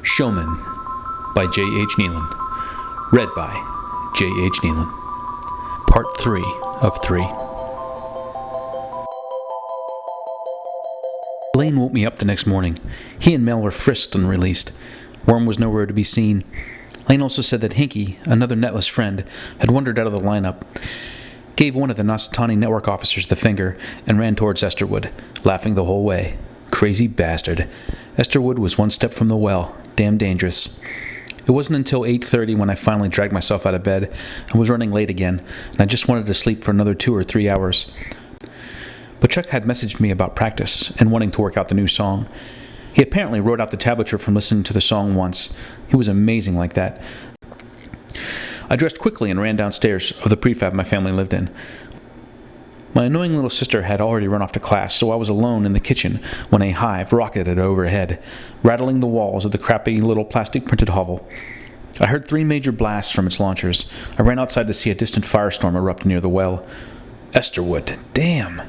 ShowMen by J.H.Neilan. Read by J.H.Neilan. Part 3 of 3. Lane woke me up the next morning. He and Mel were frisked and released. Worm was nowhere to be seen. Lane also said that Hinky, another netless friend, had wandered out of the lineup, gave one of the Nasatani network officers the finger, and ran towards Esterwood, laughing the whole way. Crazy bastard. Esterwood was one step from the well. Damn dangerous. It wasn't until 8:30 when I finally dragged myself out of bed and was running late again, and I just wanted to sleep for another 2 or 3 hours. But Chuck had messaged me about practice and wanting to work out the new song. He apparently wrote out the tablature from listening to the song once. He was amazing like that. I dressed quickly and ran downstairs of the prefab my family lived in. My annoying little sister had already run off to class, so I was alone in the kitchen when a hive rocketed overhead, rattling the walls of the crappy little plastic-printed hovel. I heard 3 major blasts from its launchers. I ran outside to see a distant firestorm erupt near the well. Esterwood. Damn!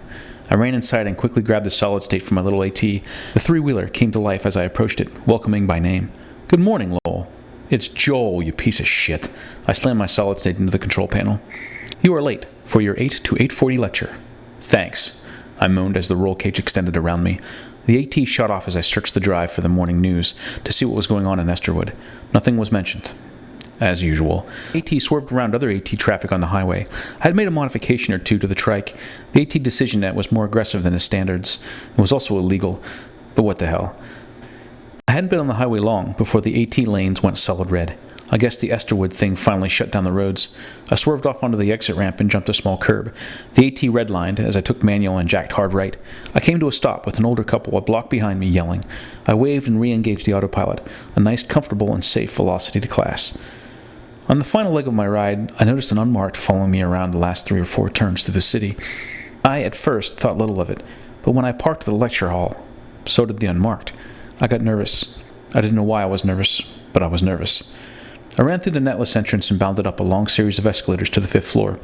I ran inside and quickly grabbed the solid state from my little AT. The 3-wheeler came to life as I approached it, welcoming by name. Good morning, Lowell. It's Joel, you piece of shit. I slammed my solid state into the control panel. You are late for your 8 to 8:40 lecture. Thanks, I moaned as the roll cage extended around me. The AT shot off as I searched the drive for the morning news to see what was going on in Esterwood. Nothing was mentioned. As usual, AT swerved around other AT traffic on the highway. I had made a modification or two to the trike. The AT decision net was more aggressive than the standards. It was also illegal. But what the hell? I hadn't been on the highway long before the AT lanes went solid red. I guess the Esterwood thing finally shut down the roads. I swerved off onto the exit ramp and jumped a small curb. The AT redlined as I took manual and jacked hard right. I came to a stop with an older couple a block behind me yelling. I waved and re-engaged the autopilot, a nice, comfortable, and safe velocity to class. On the final leg of my ride, I noticed an unmarked following me around the last 3 or 4 turns through the city. I, at first, thought little of it, but when I parked at the lecture hall, so did the unmarked. I got nervous. I didn't know why I was nervous, but I was nervous. I ran through the netless entrance and bounded up a long series of escalators to the 5th floor.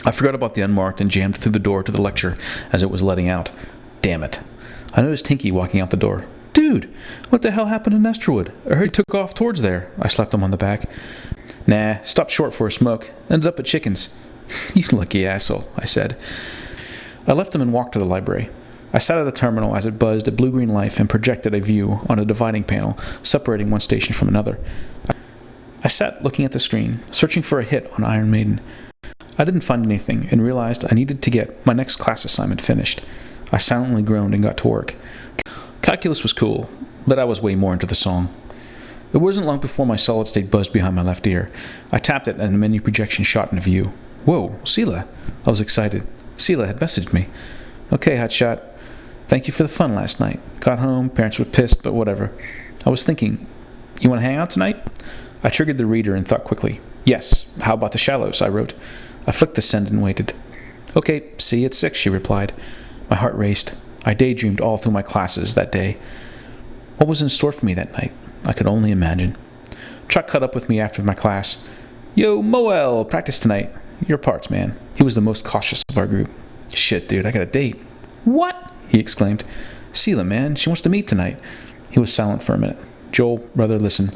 I forgot about the unmarked and jammed through the door to the lecture as it was letting out. Damn it. I noticed Hinky walking out the door. Dude, what the hell happened in Esterwood? I heard he took off towards there. I slapped him on the back. Nah, stopped short for a smoke. Ended up at Chicken's. You lucky asshole, I said. I left him and walked to the library. I sat at the terminal as it buzzed a blue-green light and projected a view on a dividing panel, separating one station from another. I sat looking at the screen, searching for a hit on Iron Maiden. I didn't find anything and realized I needed to get my next class assignment finished. I silently groaned and got to work. Calculus was cool, but I was way more into the song. It wasn't long before my solid state buzzed behind my left ear. I tapped it and the menu projection shot in view. Whoa, Sela! I was excited. Sela had messaged me. Okay, hotshot. Thank you for the fun last night. Got home, parents were pissed, but whatever. I was thinking, you want to hang out tonight? I triggered the reader and thought quickly. Yes, how about the Shallows, I wrote. I flicked the send and waited. Okay, see you at 6, she replied. My heart raced. I daydreamed all through my classes that day. What was in store for me that night? I could only imagine. Chuck caught up with me after my class. Yo, Moel, practice tonight. Your parts, man. He was the most cautious of our group. Shit, dude, I got a date. What? He exclaimed. Sela, man, she wants to meet tonight. He was silent for a minute. Joel, brother, listen.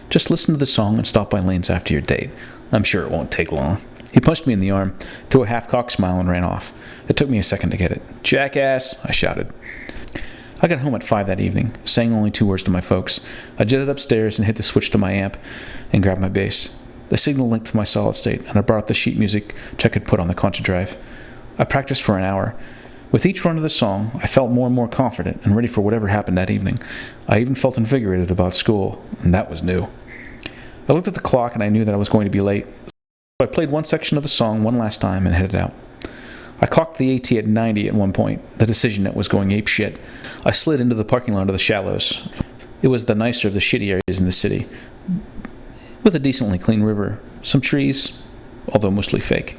Just listen to the song and stop by Lane's after your date. I'm sure it won't take long. He punched me in the arm, threw a half-cocked smile, and ran off. It took me a second to get it. Jackass, I shouted. I got home at 5 that evening, saying only 2 words to my folks. I jetted upstairs and hit the switch to my amp and grabbed my bass. The signal linked to my solid state, and I brought up the sheet music Chuck had put on the contra drive. I practiced for an hour. With each run of the song, I felt more and more confident and ready for whatever happened that evening. I even felt invigorated about school, and that was new. I looked at the clock and I knew that I was going to be late, so I played one section of the song one last time and headed out. I clocked the AT at 90 at one point. The decision net was going ape shit. I slid into the parking lot of the Shallows. It was the nicer of the shitty areas in the city, with a decently clean river, some trees, although mostly fake.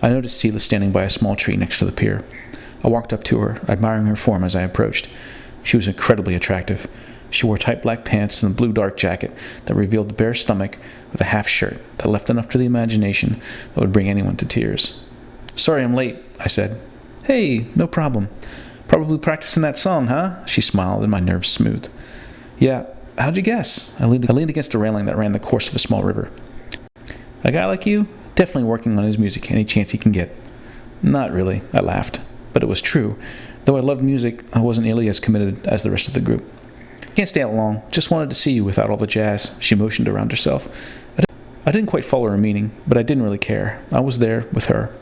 I noticed Sela standing by a small tree next to the pier. I walked up to her, admiring her form as I approached. She was incredibly attractive. She wore tight black pants and a blue dark jacket that revealed a bare stomach with a half shirt that left enough to the imagination that would bring anyone to tears. Sorry I'm late, I said. Hey, no problem. Probably practicing that song, huh? She smiled and my nerves smoothed. Yeah, How'd you guess? I leaned against a railing that ran the course of a small river. A guy like you? Definitely working on his music any chance he can get. Not really, I laughed. But it was true. Though I loved music, I wasn't nearly as committed as the rest of the group. Can't stay out long. Just wanted to see you without all the jazz. She motioned around herself. I didn't quite follow her meaning, but I didn't really care. I was there with her.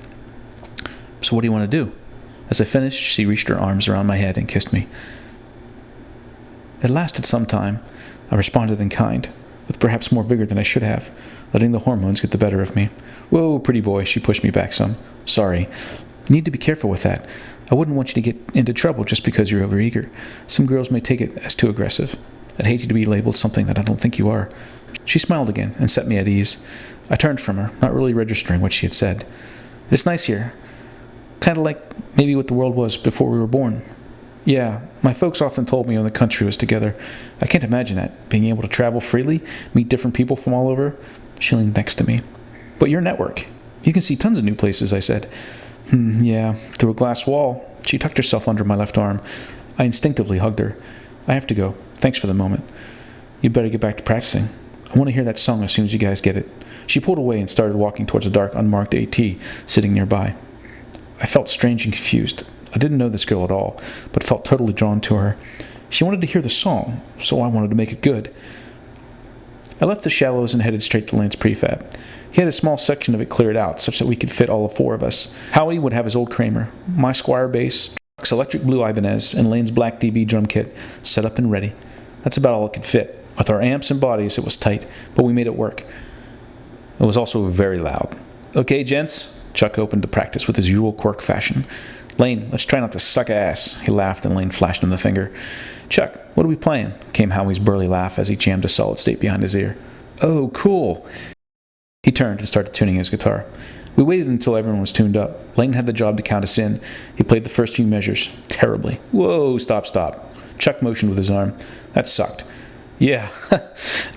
So what do you want to do? As I finished, she reached her arms around my head and kissed me. It lasted some time. I responded in kind, with perhaps more vigor than I should have, letting the hormones get the better of me. Whoa, pretty boy, she pushed me back some. Sorry. You need to be careful with that. I wouldn't want you to get into trouble just because you're overeager. Some girls may take it as too aggressive. I'd hate you to be labeled something that I don't think you are. She smiled again and set me at ease. I turned from her, not really registering what she had said. It's nice here. Kind of like maybe what the world was before we were born. Yeah, my folks often told me when the country was together. I can't imagine that, being able to travel freely, meet different people from all over. She leaned next to me. But your network. You can see tons of new places, I said. Yeah, through a glass wall. She tucked herself under my left arm. I instinctively hugged her. I have to go. Thanks for the moment. You'd better get back to practicing. I want to hear that song as soon as you guys get it. She pulled away and started walking towards a dark, unmarked AT sitting nearby. I felt strange and confused. I didn't know this girl at all, but felt totally drawn to her. She wanted to hear the song, so I wanted to make it good. I left the shallows and headed straight to Lane's prefab. He had a small section of it cleared out, such that we could fit all four of us. Howie would have his old Kramer, my Squire bass, Chuck's electric blue Ibanez, and Lane's black DB drum kit, set up and ready. That's about all it could fit. With our amps and bodies, it was tight, but we made it work. It was also very loud. Okay, gents. Chuck opened to practice with his usual quirk fashion. Lane, let's try not to suck ass. He laughed, and Lane flashed him the finger. Chuck, what are we playing? Came Howie's burly laugh as he jammed a solid state behind his ear. Oh, cool. He turned and started tuning his guitar. We waited until everyone was tuned up. Lane had the job to count us in. He played the first few measures. Terribly. Whoa, stop. Chuck motioned with his arm. That sucked. Yeah.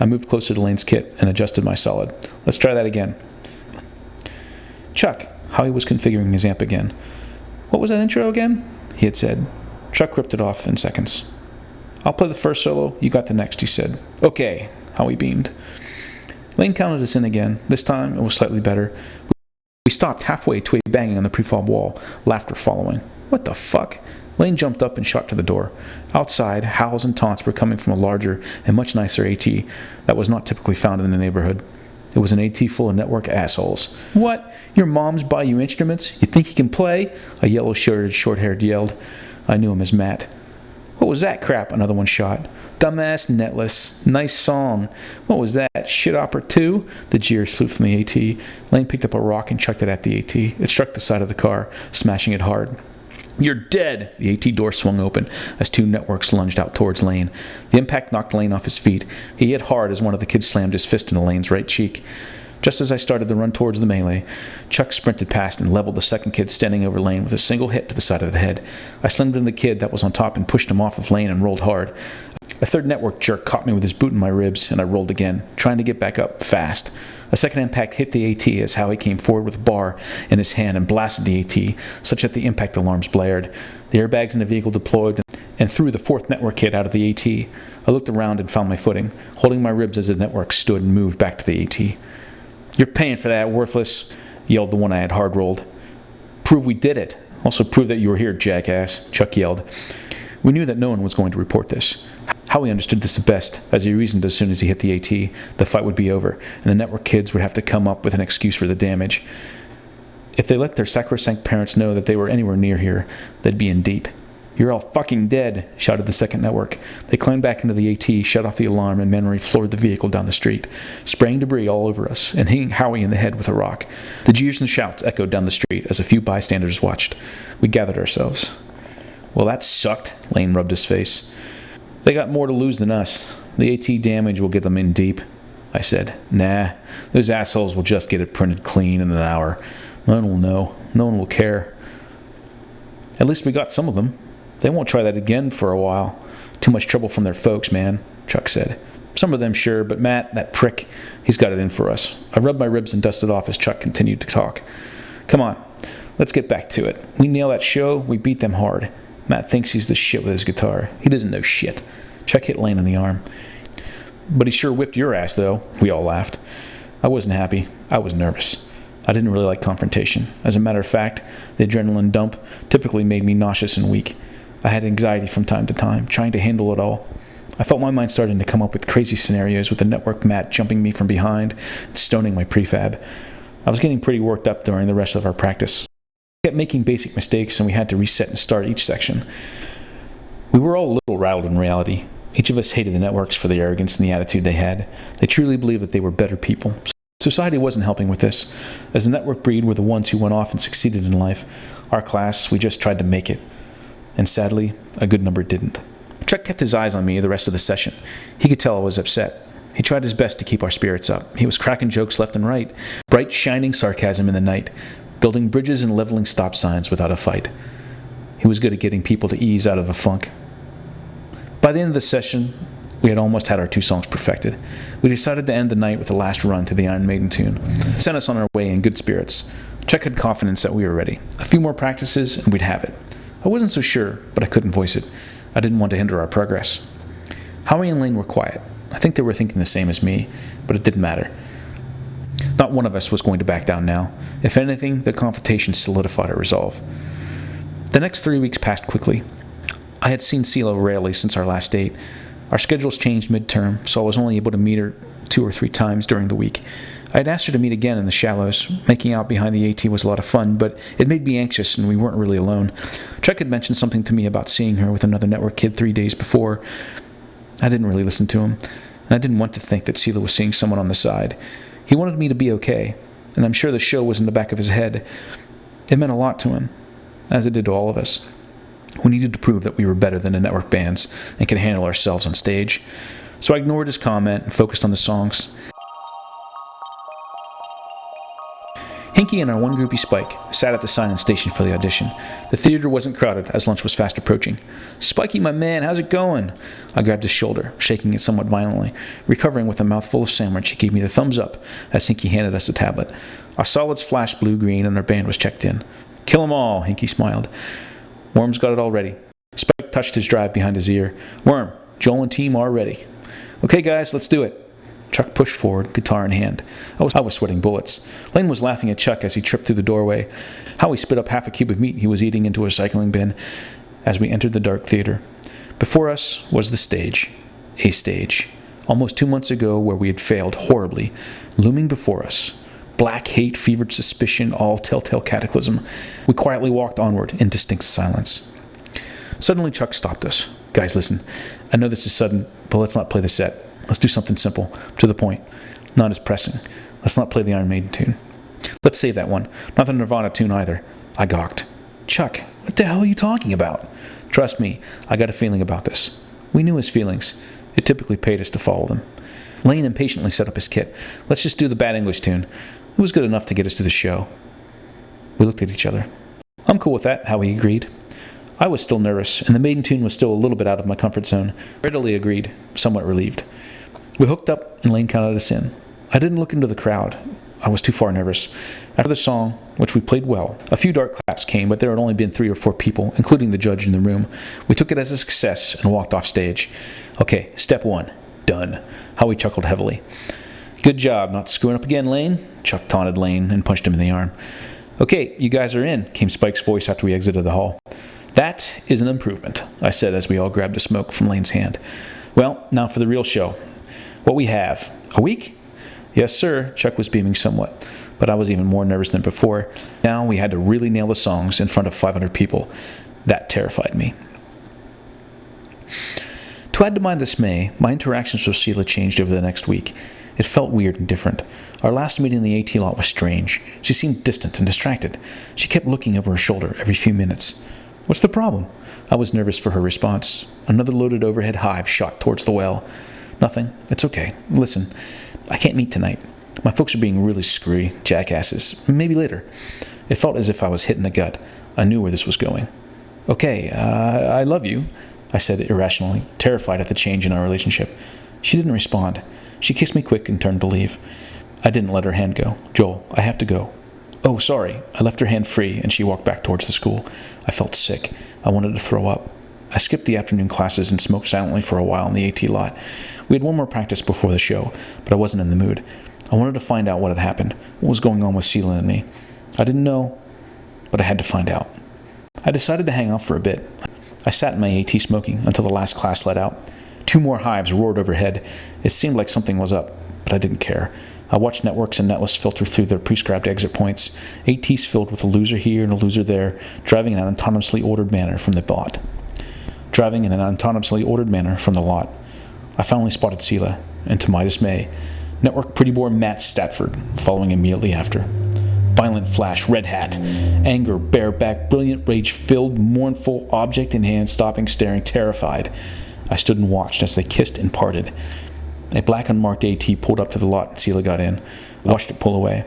I moved closer to Lane's kit and adjusted my solid. Let's try that again. Chuck. Howie was configuring his amp again. What was that intro again? He had said. Chuck ripped it off in seconds. I'll play the first solo, you got the next, he said. Okay, Howie beamed. Lane counted us in again. This time it was slightly better. We stopped halfway to a banging on the prefob wall, laughter following. What the fuck? Lane jumped up and shot to the door. Outside, howls and taunts were coming from a larger and much nicer AT that was not typically found in the neighborhood. It was an AT full of network assholes. What? Your moms buy you instruments? You think you can play? A yellow-shirted, short-haired yelled. I knew him as Matt. What was that crap? Another one shot. Dumbass Netless. Nice song. What was that? Shit opera 2? The jeers flew from the AT. Lane picked up a rock and chucked it at the AT. It struck the side of the car, smashing it hard. You're dead! The AT door swung open as two networks lunged out towards Lane. The impact knocked Lane off his feet. He hit hard as one of the kids slammed his fist into Lane's right cheek. Just as I started to run towards the melee, Chuck sprinted past and leveled the second kid standing over Lane with a single hit to the side of the head. I slammed into the kid that was on top and pushed him off of Lane and rolled hard. A third network jerk caught me with his boot in my ribs, and I rolled again, trying to get back up fast. A second impact hit the AT as Howie came forward with a bar in his hand and blasted the AT, such that the impact alarms blared. The airbags in the vehicle deployed and threw the fourth network kid out of the AT. I looked around and found my footing, holding my ribs as the network stood and moved back to the AT. You're paying for that, worthless, yelled the one I had hard-rolled. Prove we did it. Also prove that you were here, jackass, Chuck yelled. We knew that no one was going to report this. Howie understood this the best, as he reasoned as soon as he hit the AT, the fight would be over, and the network kids would have to come up with an excuse for the damage. If they let their sacrosanct parents know that they were anywhere near here, they'd be in deep. You're all fucking dead, shouted the second network. They climbed back into the AT, shut off the alarm, and Memory floored the vehicle down the street, spraying debris all over us, and hitting Howie in the head with a rock. The jeers and shouts echoed down the street as a few bystanders watched. We gathered ourselves. Well, that sucked, Lane rubbed his face. They got more to lose than us. The AT damage will get them in deep, I said. Nah, those assholes will just get it printed clean in an hour. No one will know. No one will care. At least we got some of them. They won't try that again for a while. Too much trouble from their folks, man, Chuck said. Some of them, sure, but Matt, that prick, he's got it in for us. I rubbed my ribs and dusted off as Chuck continued to talk. Come on, let's get back to it. We nail that show, we beat them hard. Matt thinks he's the shit with his guitar. He doesn't know shit. Chuck hit Lane in the arm. But he sure whipped your ass, though. We all laughed. I wasn't happy. I was nervous. I didn't really like confrontation. As a matter of fact, the adrenaline dump typically made me nauseous and weak. I had anxiety from time to time, trying to handle it all. I felt my mind starting to come up with crazy scenarios with the network mat jumping me from behind and stoning my prefab. I was getting pretty worked up during the rest of our practice. We kept making basic mistakes, and we had to reset and start each section. We were all a little rattled in reality. Each of us hated the networks for the arrogance and the attitude they had. They truly believed that they were better people. Society wasn't helping with this. As the network breed were the ones who went off and succeeded in life, our class, we just tried to make it. And sadly, a good number didn't. Chuck kept his eyes on me the rest of the session. He could tell I was upset. He tried his best to keep our spirits up. He was cracking jokes left and right, bright, shining sarcasm in the night, building bridges and leveling stop signs without a fight. He was good at getting people to ease out of a funk. By the end of the session, we had almost had our 2 songs perfected. We decided to end the night with the last run to the Iron Maiden tune. It sent us on our way in good spirits. Chuck had confidence that we were ready. A few more practices and we'd have it. I wasn't so sure, but I couldn't voice it. I didn't want to hinder our progress. Howie and Lane were quiet. I think they were thinking the same as me, but it didn't matter. Not one of us was going to back down now. If anything, the confrontation solidified our resolve. The next 3 weeks passed quickly. I had seen CeeLo rarely since our last date. Our schedules changed midterm, so I was only able to meet her 2 or 3 times during the week. I had asked her to meet again in the shallows. Making out behind the AT was a lot of fun, but it made me anxious and we weren't really alone. Chuck had mentioned something to me about seeing her with another network kid 3 days before. I didn't really listen to him, and I didn't want to think that CeeLo was seeing someone on the side. He wanted me to be okay, and I'm sure the show was in the back of his head. It meant a lot to him, as it did to all of us. We needed to prove that we were better than the network bands and could handle ourselves on stage. So I ignored his comment and focused on the songs. Hinky and our one groupie Spike sat at the sign-in station for the audition. The theater wasn't crowded as lunch was fast approaching. "Spiky, my man, how's it going?" I grabbed his shoulder, shaking it somewhat violently. Recovering with a mouthful of sandwich, he gave me the thumbs up as Hinky handed us the tablet. Our solids flashed blue-green and our band was checked in. "Kill 'em all," Hinky smiled. "Worm's got it all ready." Spike touched his drive behind his ear. "Worm, Joel and team are ready." "Okay, guys, let's do it." Chuck pushed forward, guitar in hand. I was sweating bullets. Lane was laughing at Chuck as he tripped through the doorway. Howie spit up half a cube of meat he was eating into a recycling bin as we entered the dark theater. Before us was the stage. A stage. Almost 2 months ago, where we had failed horribly, looming before us. Black hate, fevered suspicion, all telltale cataclysm. We quietly walked onward in distinct silence. Suddenly Chuck stopped us. "Guys, listen. I know this is sudden, but let's not play the set. Let's do something simple, to the point. Not as pressing. Let's not play the Iron Maiden tune. Let's save that one. Not the Nirvana tune either." I gawked. "Chuck, what the hell are you talking about?" "Trust me, I got a feeling about this." We knew his feelings. It typically paid us to follow them. Lane impatiently set up his kit. "Let's just do the Bad English tune. It was good enough to get us to the show." We looked at each other. "I'm cool with that," Howie agreed. I was still nervous, and the Maiden tune was still a little bit out of my comfort zone. Readily agreed, somewhat relieved. We hooked up, and Lane counted us in. I didn't look into the crowd. I was too far nervous. After the song, which we played well, a few dark claps came, but there had only been 3 or 4 people, including the judge in the room. We took it as a success and walked off stage. "Okay, step 1. Done." Howie chuckled heavily. "Good job, not screwing up again, Lane." Chuck taunted Lane and punched him in the arm. "Okay, you guys are in," came Spike's voice after we exited the hall. "That is an improvement," I said as we all grabbed a smoke from Lane's hand. "Well, now for the real show. What we have. A week?" "Yes, sir." Chuck was beaming somewhat, but I was even more nervous than before. Now we had to really nail the songs in front of 500 people. That terrified me. To add to my dismay, my interactions with Sheila changed over the next week. It felt weird and different. Our last meeting in the AT lot was strange. She seemed distant and distracted. She kept looking over her shoulder every few minutes. "What's the problem?" I was nervous for her response. Another loaded overhead hive shot towards the well. "Nothing. It's okay. Listen, I can't meet tonight. My folks are being really screwy, jackasses. Maybe later." It felt as if I was hit in the gut. I knew where this was going. "Okay, I love you," I said irrationally, terrified at the change in our relationship. She didn't respond. She kissed me quick and turned to leave. I didn't let her hand go. "Joel, I have to go." "Oh, sorry." I left her hand free, and she walked back towards the school. I felt sick. I wanted to throw up. I skipped the afternoon classes and smoked silently for a while in the AT lot. We had one more practice before the show, but I wasn't in the mood. I wanted to find out what had happened, what was going on with Seela and me. I didn't know, but I had to find out. I decided to hang out for a bit. I sat in my AT smoking until the last class let out. 2 more hives roared overhead. It seemed like something was up, but I didn't care. I watched networks and netless filter through their prescribed exit points, ATs filled with a loser here and a loser there, driving in an autonomously ordered manner from the lot. I finally spotted Seela, and to my dismay, network pretty boy Matt Stafford following immediately after. Violent flash, red hat, anger, bareback, brilliant rage-filled, mournful, object in hand, stopping, staring, terrified. I stood and watched as they kissed and parted. A black unmarked AT pulled up to the lot and Seela got in. I watched it pull away.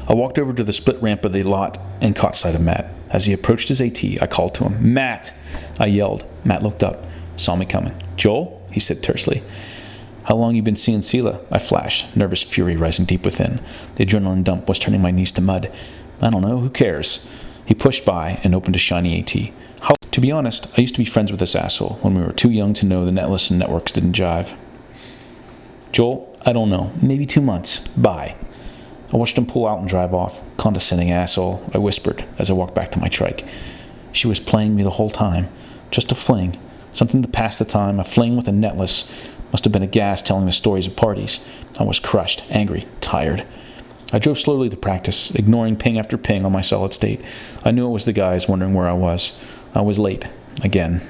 I walked over to the split ramp of the lot and caught sight of Matt. As he approached his AT, I called to him, "Matt!" I yelled. Matt looked up, saw me coming. "Joel?" he said tersely. "How long you been seeing Seela?" I flashed, nervous fury rising deep within. The adrenaline dump was turning my knees to mud. "I don't know, who cares?" He pushed by and opened a shiny AT. To be honest, I used to be friends with this asshole when we were too young to know the netless and networks didn't jive. "Joel, I don't know, maybe 2 months. Bye." I watched him pull out and drive off. "Condescending asshole," I whispered as I walked back to my trike. She was playing me the whole time. Just a fling. Something to pass the time. A fling with a netless. Must have been a gas telling the stories of parties. I was crushed, angry, tired. I drove slowly to practice, ignoring ping after ping on my solid state. I knew it was the guys wondering where I was. I was late. Again.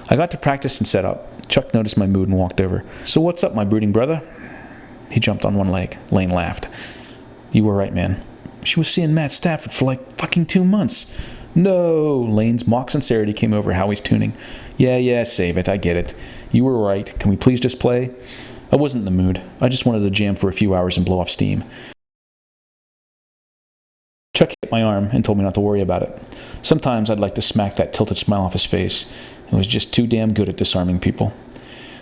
I got to practice and set up. Chuck noticed my mood and walked over. "So what's up, my brooding brother?" He jumped on one leg. Lane laughed. "You were right, man. She was seeing Matt Stafford for like fucking 2 months. "No!" Lane's mock sincerity came over Howie's tuning. Yeah, save it. I get it. You were right. Can we please just play?" I wasn't in the mood. I just wanted to jam for a few hours and blow off steam. Chuck hit my arm and told me not to worry about it. Sometimes I'd like to smack that tilted smile off his face. He was just too damn good at disarming people.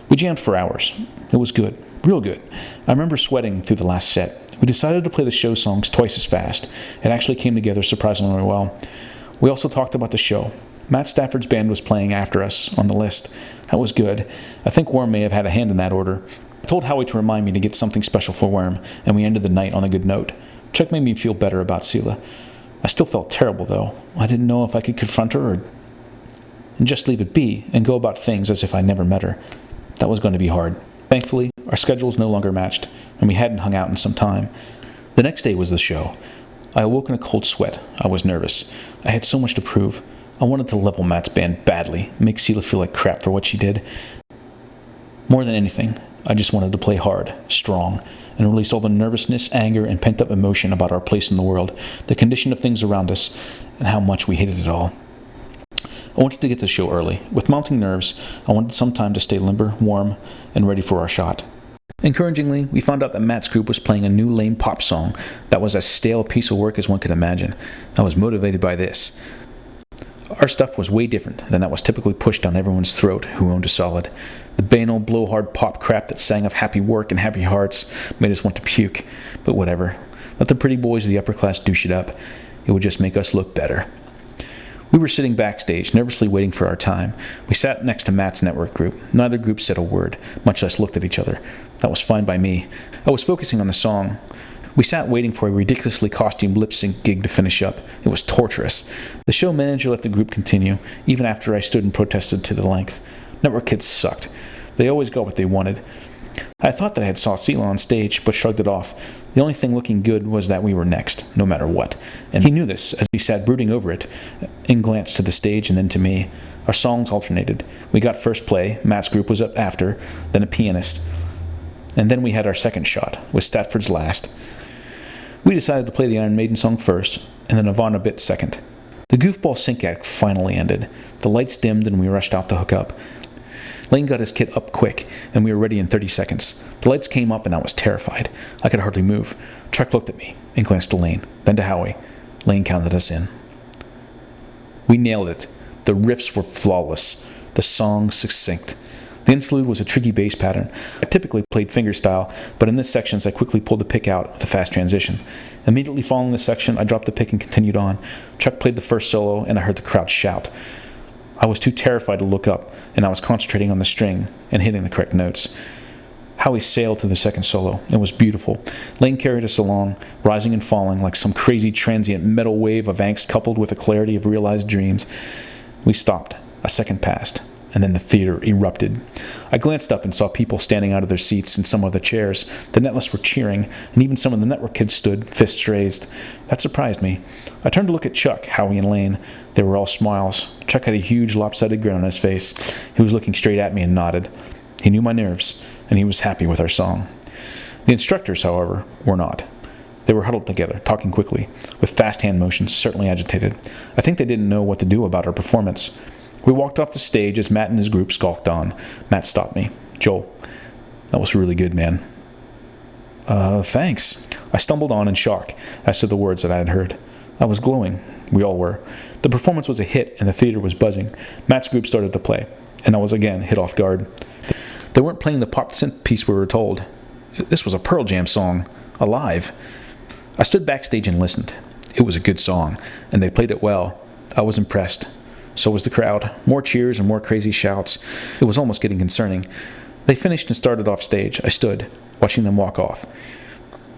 We jammed for hours. It was good. Real good. I remember sweating through the last set. We decided to play the show songs twice as fast. It actually came together surprisingly well. We also talked about the show. Matt Stafford's band was playing after us on the list. That was good. I think Worm may have had a hand in that order. I told Howie to remind me to get something special for Worm, and we ended the night on a good note. Chuck made me feel better about Seela. I still felt terrible, though. I didn't know if I could confront her or just leave it be and go about things as if I never met her. That was going to be hard. Thankfully, our schedules no longer matched, and we hadn't hung out in some time. The next day was the show. I awoke in a cold sweat. I was nervous. I had so much to prove. I wanted to level Matt's band badly, make Seela feel like crap for what she did. More than anything, I just wanted to play hard, strong, and release all the nervousness, anger, and pent-up emotion about our place in the world, the condition of things around us, and how much we hated it all. I wanted to get to the show early. With mounting nerves, I wanted some time to stay limber, warm, and ready for our shot. Encouragingly, we found out that Matt's group was playing a new lame pop song that was as stale a piece of work as one could imagine. I was motivated by this. Our stuff was way different than that was typically pushed down everyone's throat who owned a solid. The banal, blowhard pop crap that sang of happy work and happy hearts made us want to puke. But whatever. Let the pretty boys of the upper class douche it up. It would just make us look better. We were sitting backstage, nervously waiting for our time. We sat next to Matt's network group. Neither group said a word, much less looked at each other. That was fine by me. I was focusing on the song. We sat waiting for a ridiculously costumed lip-sync gig to finish up. It was torturous. The show manager let the group continue, even after I stood and protested to the length. Network kids sucked. They always got what they wanted. I thought that I had saw Seela on stage, but shrugged it off. The only thing looking good was that we were next, no matter what. And he knew this, as he sat brooding over it, and glanced to the stage and then to me. Our songs alternated. We got first play, Matt's group was up after, then a pianist. And then we had our second shot, with Stafford's last. We decided to play the Iron Maiden song first, and the Nirvana bit second. The goofball sync act finally ended. The lights dimmed and we rushed out to hook up. Lane got his kit up quick, and we were ready in 30 seconds. The lights came up and I was terrified. I could hardly move. Chuck looked at me and glanced to Lane, then to Howie. Lane counted us in. We nailed it. The riffs were flawless. The song succinct. The interlude was a tricky bass pattern. I typically played fingerstyle, but in this section I quickly pulled the pick out with a fast transition. Immediately following this section, I dropped the pick and continued on. Chuck played the first solo, and I heard the crowd shout. I was too terrified to look up, and I was concentrating on the string and hitting the correct notes. Howie sailed through the second solo. It was beautiful. Lane carried us along, rising and falling like some crazy transient metal wave of angst coupled with the clarity of realized dreams. We stopped. A second passed, and then the theater erupted. I glanced up and saw people standing out of their seats in some of the chairs. The Netless were cheering, and even some of the network kids stood, fists raised. That surprised me. I turned to look at Chuck, Howie, and Lane. They were all smiles. Chuck had a huge lopsided grin on his face. He was looking straight at me and nodded. He knew my nerves, and he was happy with our song. The instructors, however, were not. They were huddled together, talking quickly, with fast hand motions, certainly agitated. I think they didn't know what to do about our performance. We walked off the stage as Matt and his group skulked on. Matt stopped me. "Joel, that was really good, man." Thanks. I stumbled on in shock as to the words that I had heard. I was glowing. We all were. The performance was a hit, and the theater was buzzing. Matt's group started to play, and I was again hit off guard. They weren't playing the pop synth piece we were told. This was a Pearl Jam song, alive. I stood backstage and listened. It was a good song, and they played it well. I was impressed. So was the crowd. More cheers and more crazy shouts. It was almost getting concerning. They finished and started off stage. I stood, watching them walk off.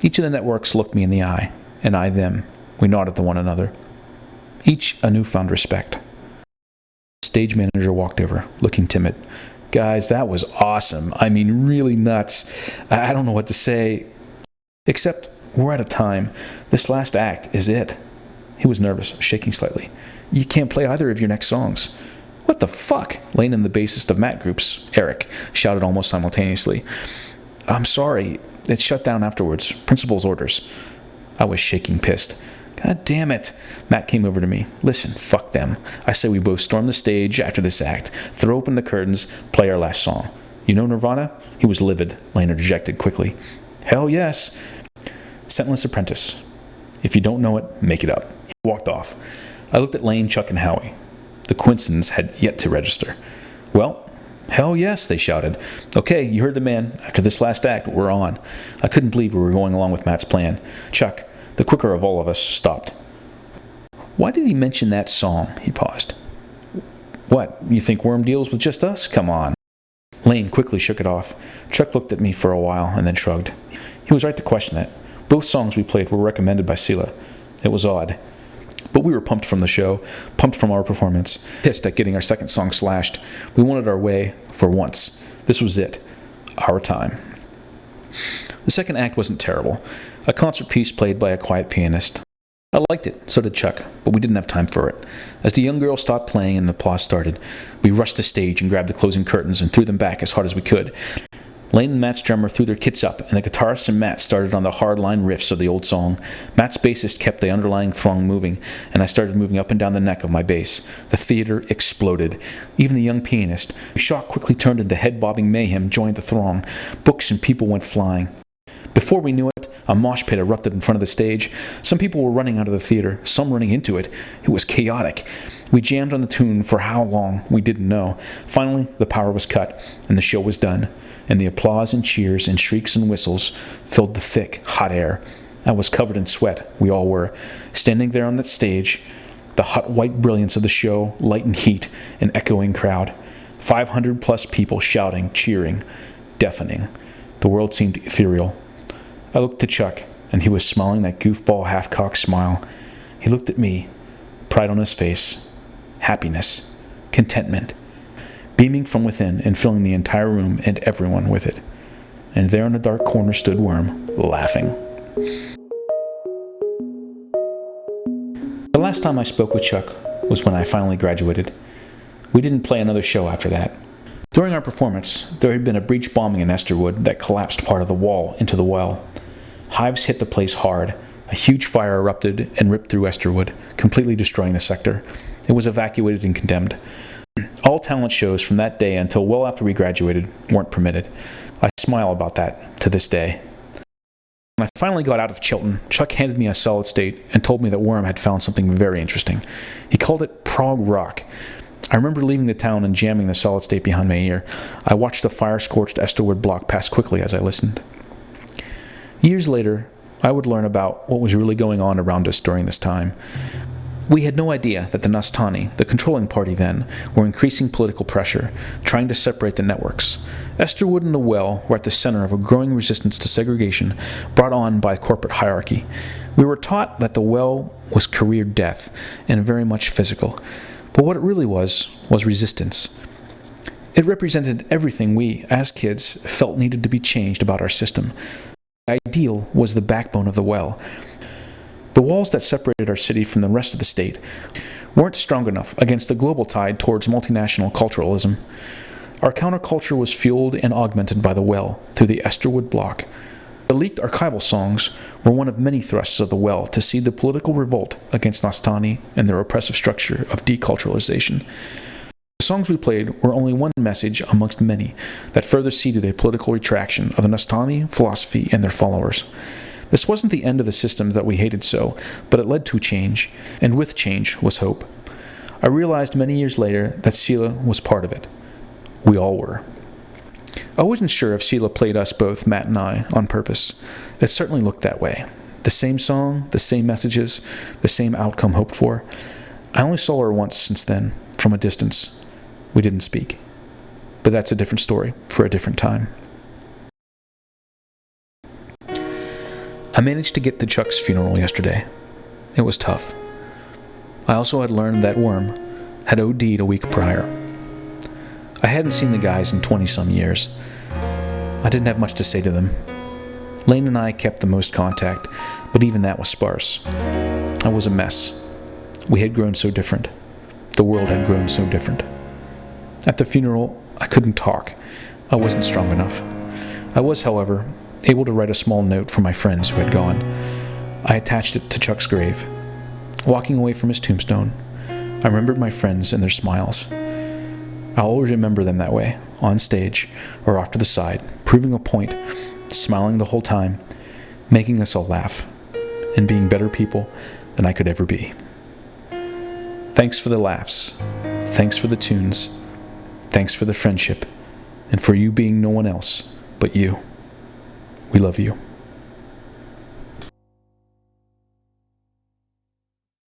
Each of the networks looked me in the eye, and I them. We nodded to one another. Each a newfound respect. The stage manager walked over, looking timid. "Guys, that was awesome. I mean, really nuts. I don't know what to say. Except, we're out of time. This last act is it." He was nervous, shaking slightly. "You can't play either of your next songs." "What the fuck?" Lane and the bassist of Matt groups, Eric, shouted almost simultaneously. "I'm sorry. It shut down afterwards. Principal's orders." I was shaking, pissed. "God damn it." Matt came over to me. "Listen, fuck them. I say we both storm the stage after this act, throw open the curtains, play our last song. You know Nirvana?" He was livid. Lane interjected quickly. "Hell yes." Scentless Apprentice. If you don't know it, make it up. He walked off. I looked at Lane, Chuck, and Howie. The coincidence had yet to register. "Well, hell yes," they shouted. "Okay, you heard the man. After this last act, we're on." I couldn't believe we were going along with Matt's plan. Chuck, the quicker of all of us, stopped. "Why did he mention that song?" He paused. "What, you think Worm deals with just us? Come on." Lane quickly shook it off. Chuck looked at me for a while and then shrugged. He was right to question that. Both songs we played were recommended by Sela. It was odd. But we were pumped from the show, pumped from our performance, pissed at getting our second song slashed. We wanted our way, for once. This was it. Our time. The second act wasn't terrible. A concert piece played by a quiet pianist. I liked it, so did Chuck, but we didn't have time for it. As the young girl stopped playing and the applause started, we rushed the stage and grabbed the closing curtains and threw them back as hard as we could. Lane and Matt's drummer threw their kits up, and the guitarist and Matt started on the hard-line riffs of the old song. Matt's bassist kept the underlying throng moving, and I started moving up and down the neck of my bass. The theater exploded. Even the young pianist, whose shock quickly turned into head-bobbing mayhem, joined the throng. Books and people went flying. Before we knew it, a mosh pit erupted in front of the stage. Some people were running out of the theater, some running into it. It was chaotic. We jammed on the tune for how long, we didn't know. Finally, the power was cut, and the show was done. And the applause and cheers and shrieks and whistles filled the thick, hot air. I was covered in sweat, we all were. Standing there on that stage, the hot white brilliance of the show, light and heat, an echoing crowd. 500+ people shouting, cheering, deafening. The world seemed ethereal. I looked to Chuck, and he was smiling that goofball half-cocked smile. He looked at me, pride on his face, happiness, contentment, beaming from within and filling the entire room and everyone with it. And there in a dark corner stood Worm, laughing. The last time I spoke with Chuck was when I finally graduated. We didn't play another show after that. During our performance, there had been a breech bombing in Esterwood that collapsed part of the wall into the well. Hives hit the place hard. A huge fire erupted and ripped through Esterwood, completely destroying the sector. It was evacuated and condemned. All talent shows from that day until well after we graduated weren't permitted. I smile about that to this day. When I finally got out of Chilton, Chuck handed me a solid state and told me that Worm had found something very interesting. He called it prog rock. I remember leaving the town and jamming the solid state behind my ear. I watched the fire-scorched Esterwood block pass quickly as I listened. Years later, I would learn about what was really going on around us during this time. We had no idea that the Nastani, the controlling party then, were increasing political pressure, trying to separate the networks. Esterwood and the Well were at the center of a growing resistance to segregation brought on by corporate hierarchy. We were taught that the Well was career death and very much physical, but what it really was resistance. It represented everything we, as kids, felt needed to be changed about our system. The ideal was the backbone of the Well. The walls that separated our city from the rest of the state weren't strong enough against the global tide towards multinational culturalism. Our counterculture was fueled and augmented by the Well through the Esterwood block. The leaked archival songs were one of many thrusts of the Well to seed the political revolt against Nastani and their oppressive structure of deculturalization. The songs we played were only one message amongst many that further seeded a political retraction of the Nastani philosophy and their followers. This wasn't the end of the system that we hated so, but it led to change, and with change was hope. I realized many years later that Sheila was part of it. We all were. I wasn't sure if Sheila played us both, Matt and I, on purpose. It certainly looked that way. The same song, the same messages, the same outcome hoped for. I only saw her once since then, from a distance. We didn't speak. But that's a different story for a different time. I managed to get to Chuck's funeral yesterday. It was tough. I also had learned that Worm had OD'd a week prior. I hadn't seen the guys in 20-some years. I didn't have much to say to them. Lane and I kept the most contact, but even that was sparse. I was a mess. We had grown so different. The world had grown so different. At the funeral, I couldn't talk. I wasn't strong enough. I was, however, able to write a small note for my friends who had gone. I attached it to Chuck's grave. Walking away from his tombstone, I remembered my friends and their smiles. I'll always remember them that way, on stage or off to the side, proving a point, smiling the whole time, making us all laugh, and being better people than I could ever be. Thanks for the laughs. Thanks for the tunes. Thanks for the friendship, and for you being no one else but you. We love you.